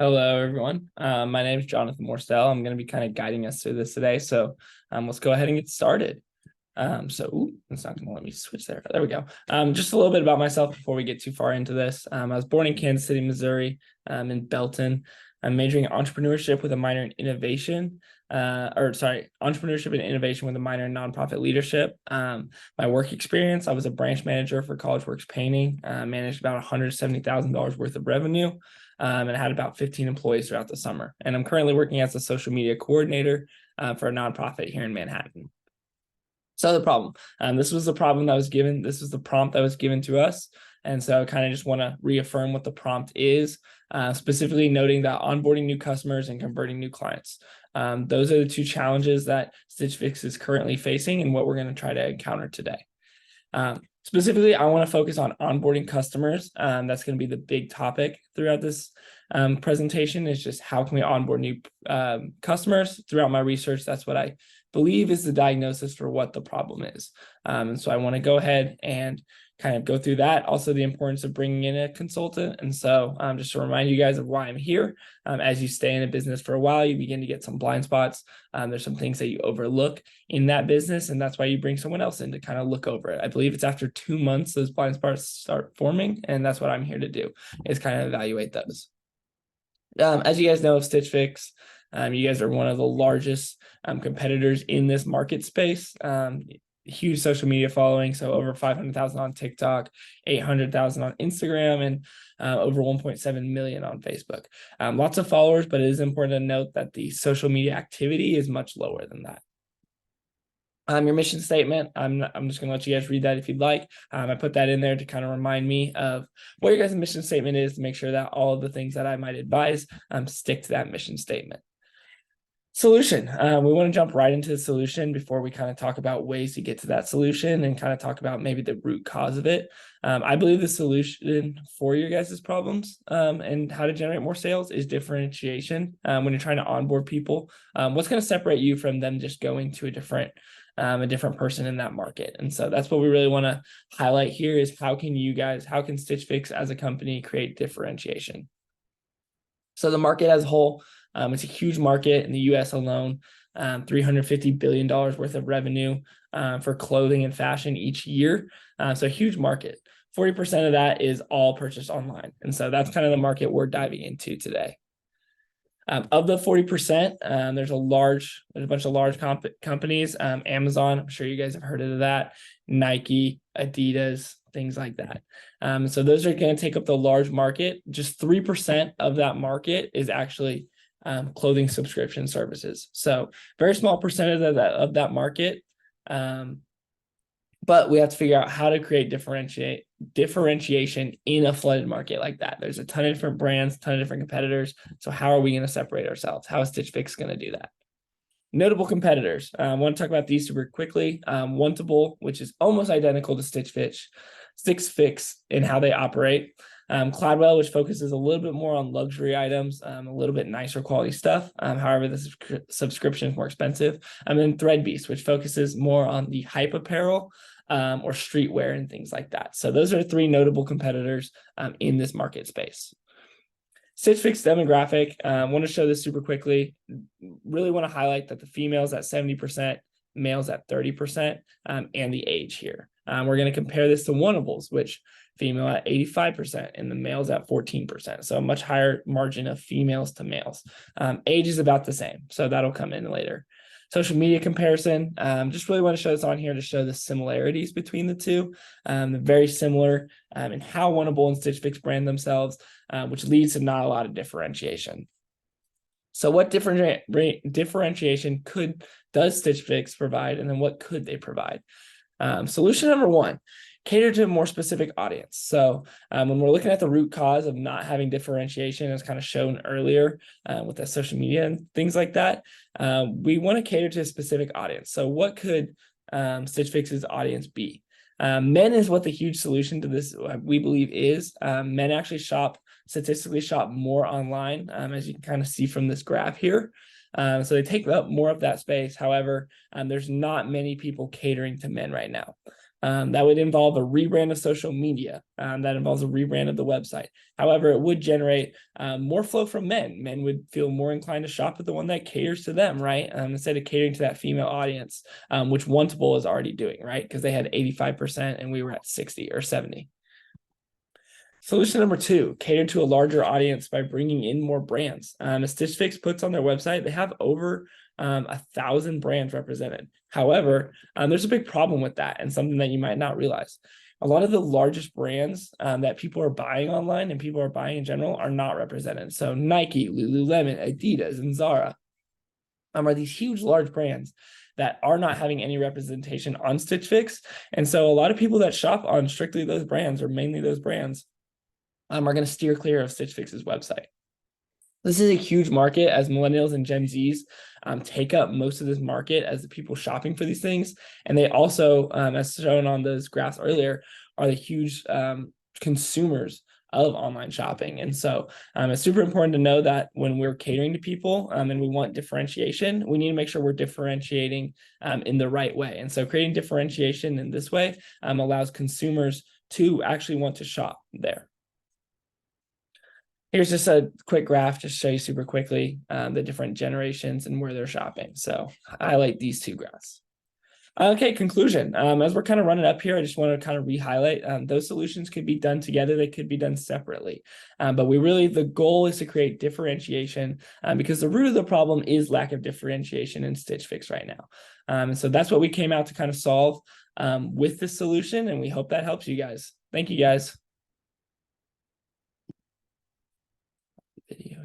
Hello, everyone. My name is Jonathan Morsell. I'm going to be kind of guiding us through this today. So let's go ahead and get started. It's not going to let me switch there. There we go. Just a little bit about myself before we get too far into this. I was born in Kansas City, Missouri, in Belton. I'm majoring in entrepreneurship with a minor in innovation. Entrepreneurship and innovation with a minor in nonprofit leadership. My work experience, I was a branch manager for CollegeWorks Painting, managed about $170,000 worth of revenue, and had about 15 employees throughout the summer. And I'm currently working as a social media coordinator for a nonprofit here in Manhattan. So the problem, this was the problem that was given. This was the prompt that was given to us. And so I kind of just want to reaffirm what the prompt is, specifically noting that onboarding new customers and converting new clients. Those are the two challenges that Stitch Fix is currently facing and what we're going to try to encounter today. Specifically, I want to focus on onboarding customers. That's going to be the big topic throughout this presentation, is just how can we onboard new customers. Throughout my research, that's what I believe is the diagnosis for what the problem is. And so I want to go ahead and kind of go through that. Also, the importance of bringing in a consultant. And so just to remind you guys of why I'm here. As you stay in a business for a while, you begin to get some blind spots. There's some things that you overlook in that business, and that's why you bring someone else in to kind of look over it. I believe it's after 2 months those blind spots start forming, and that's what I'm here to do, is kind of evaluate those. As you guys know of Stitch Fix, you guys are one of the largest competitors in this market space. Huge social media following, so over 500,000 on TikTok, 800,000 on Instagram, and over 1.7 million on Facebook. Lots of followers, but it is important to note that the social media activity is much lower than that. Your mission statement, I'm just going to let you guys read that if you'd like. I put that in there to kind of remind me of what your guys' mission statement is, to make sure that all of the things that I might advise stick to that mission statement. Solution. We want to jump right into the solution before we kind of talk about ways to get to that solution and kind of talk about maybe the root cause of it. I believe the solution for your guys' problems and how to generate more sales is differentiation. When you're trying to onboard people, what's going to separate you from them just going to a different person in that market? And so that's what we really want to highlight here, is how can Stitch Fix as a company create differentiation? So the market as a whole, it's a huge market in the US alone, $350 billion worth of revenue for clothing and fashion each year. So a huge market. 40% of that is all purchased online. And so that's kind of the market we're diving into today. Of the 40%, there's a bunch of large companies, Amazon, I'm sure you guys have heard of that, Nike, Adidas, things like that. So those are going to take up the large market. Just 3% of that market is actually clothing subscription services. So very small percentage of that market. But we have to figure out how to create differentiation in a flooded market like that. There's a ton of different brands, a ton of different competitors. So how are we going to separate ourselves? How is Stitch Fix going to do that? Notable competitors. I want to talk about these super quickly. Wantable, which is almost identical to Stitch Fix in how they operate. Cladwell, which focuses a little bit more on luxury items, a little bit nicer quality stuff. However, the subscription is more expensive. And then Threadbeast, which focuses more on the hype apparel or streetwear and things like that. So those are 3 notable competitors in this market space. Stitch Fix demographic, I want to show this super quickly. Really want to highlight that the females at 70%, males at 30%, and the age here. We're going to compare this to Wantables, which female at 85% and the males at 14%. So a much higher margin of females to males. Age is about the same, so that'll come in later. Social media comparison, just really want to show this on here to show the similarities between the two. They're very similar in how Wantable and Stitch Fix brand themselves, which leads to not a lot of differentiation. So what differentiation does Stitch Fix provide, and then what could they provide? Solution number 1, cater to a more specific audience. So when we're looking at the root cause of not having differentiation, as kind of shown earlier with the social media and things like that, we want to cater to a specific audience. So what could Stitch Fix's audience be? Men is what the huge solution to this, we believe, is. Men actually statistically shop more online, as you can kind of see from this graph here. So they take up more of that space. However, there's not many people catering to men right now. That would involve a rebrand of social media. That involves a rebrand of the website. However, it would generate more flow from men. Men would feel more inclined to shop at the one that caters to them, right? Instead of catering to that female audience, which Wantable is already doing, right? Because they had 85% and we were at 60 or 70. Solution number 2, cater to a larger audience by bringing in more brands. As Stitch Fix puts on their website, they have over 1,000 brands represented. However, there's a big problem with that and something that you might not realize. A lot of the largest brands that people are buying online and people are buying in general are not represented. So Nike, Lululemon, Adidas, and Zara are these huge, large brands that are not having any representation on Stitch Fix. And so a lot of people that shop on strictly those brands or mainly those brands are going to steer clear of Stitch Fix's website. This is a huge market as millennials and Gen Zs take up most of this market as the people shopping for these things. And they also, as shown on those graphs earlier, are the huge consumers of online shopping. And so it's super important to know that when we're catering to people and we want differentiation, we need to make sure we're differentiating in the right way. And so creating differentiation in this way allows consumers to actually want to shop there. Here's just a quick graph to show you super quickly the different generations and where they're shopping. So highlight these 2 graphs. Okay, conclusion. As we're kind of running up here, I just want to kind of re-highlight those solutions could be done together. They could be done separately. But the goal is to create differentiation because the root of the problem is lack of differentiation in Stitch Fix right now. And so that's what we came out to kind of solve with this solution. And we hope that helps you guys. Thank you, guys. Video.